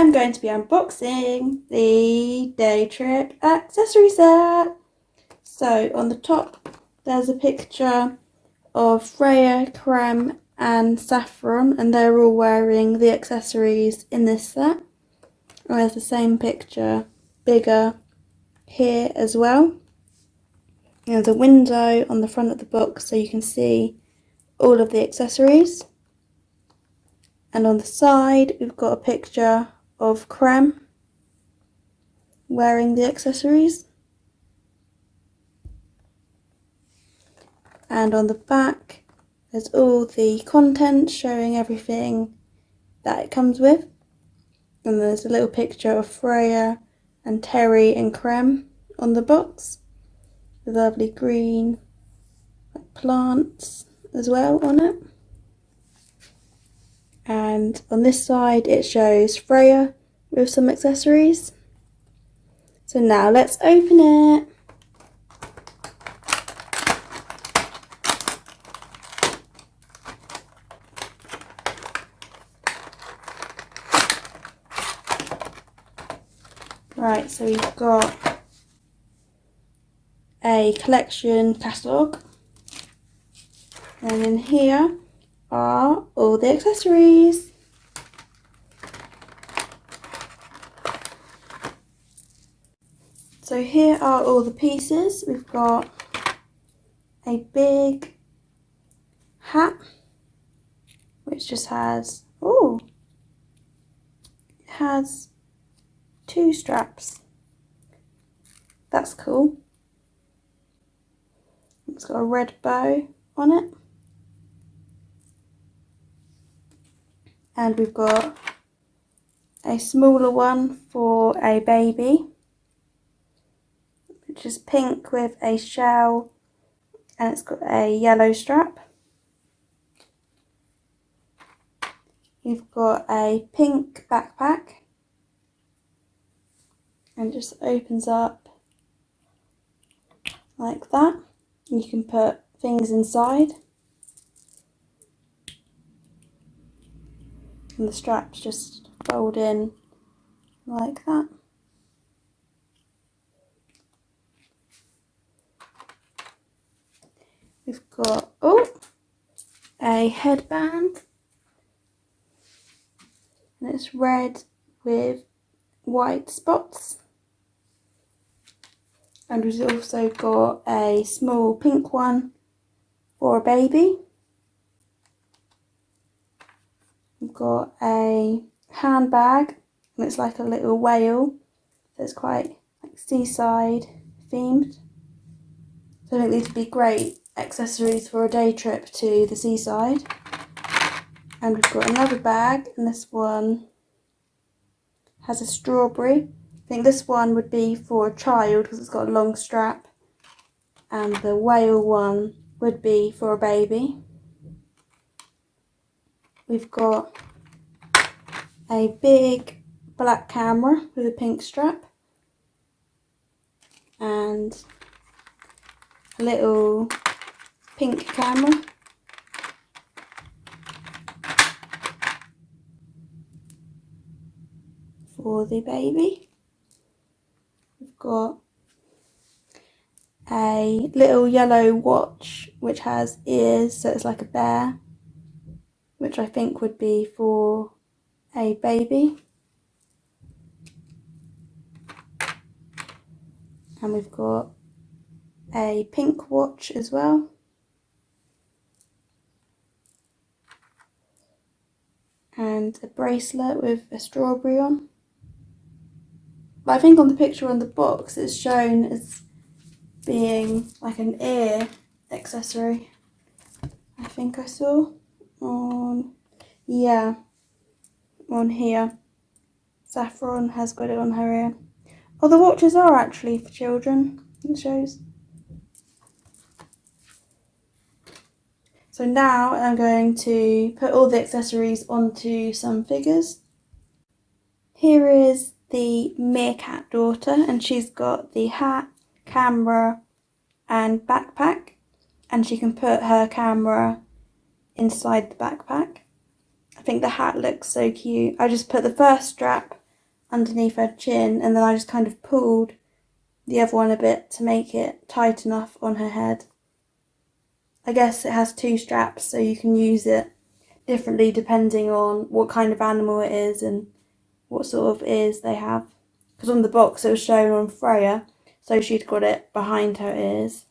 I'm going to be unboxing the day trip accessory set. So on the top there's a picture of Freya, Creme and Saffron, and they're all wearing the accessories in this set. And there's the same picture, bigger, here as well. There's a window on the front of the box so you can see all of the accessories. And on the side we've got a picture of Creme wearing the accessories. And on the back there's all the content showing everything that it comes with. And there's a little picture of Freya and Terry and Creme on the box. The lovely green plants as well on it. And on this side it shows Freya with some accessories. So now let's open it. Right, so we've got a collection catalogue, and in here are all the accessories. So here are all the pieces. We've got a big hat which just has, it has 2 straps. That's cool. It's got a red bow on it. And we've got a smaller one for a baby, which is pink with a shell, and it's got a yellow strap. You've got a pink backpack, and it just opens up like that. You can put things inside, and the straps just fold in like that. We've got a headband, and it's red with white spots. And we've also got a small pink one for a baby. We've got a handbag, and it's like a little whale, so it's quite like seaside themed. So I think these would be great accessories for a day trip to the seaside. And we've got another bag, and this one has a strawberry. I think this one would be for a child because it's got a long strap, and the whale one would be for a baby. We've got a big black camera with a pink strap, and a little pink camera. For the baby. We've got a little yellow watch which has ears, so it's like a bear, which I think would be for a baby. And we've got a pink watch as well. And a bracelet with a strawberry on. But I think on the picture on the box it's shown as being like an ear accessory. I think I saw on here. Saffron has got it on her ear. Oh, the watches are actually for children, it shows. So now I'm going to put all the accessories onto some figures. Here is the meerkat daughter, and she's got the hat, camera and backpack, and she can put her camera inside the backpack. I think the hat looks so cute. I just put the first strap underneath her chin, and then I just kind of pulled the other one a bit to make it tight enough on her head. I guess it has 2 straps, so you can use it differently depending on what kind of animal it is and what sort of ears they have. Because on the box it was shown on Freya, so she'd got it behind her ears.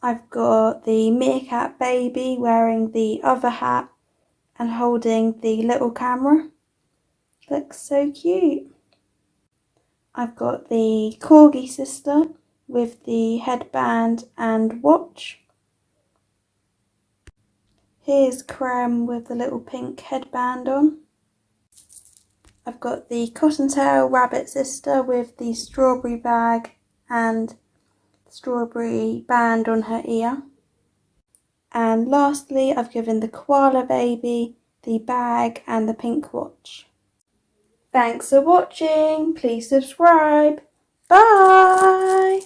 I've got the meerkat baby wearing the other hat and holding the little camera. Looks so cute. I've got the corgi sister with the headband and watch. Here's Creme with the little pink headband on. I've got the cottontail rabbit sister with the strawberry bag and strawberry band on her ear. And lastly, I've given the koala baby the bag and the pink watch. Thanks for watching. Please subscribe. Bye.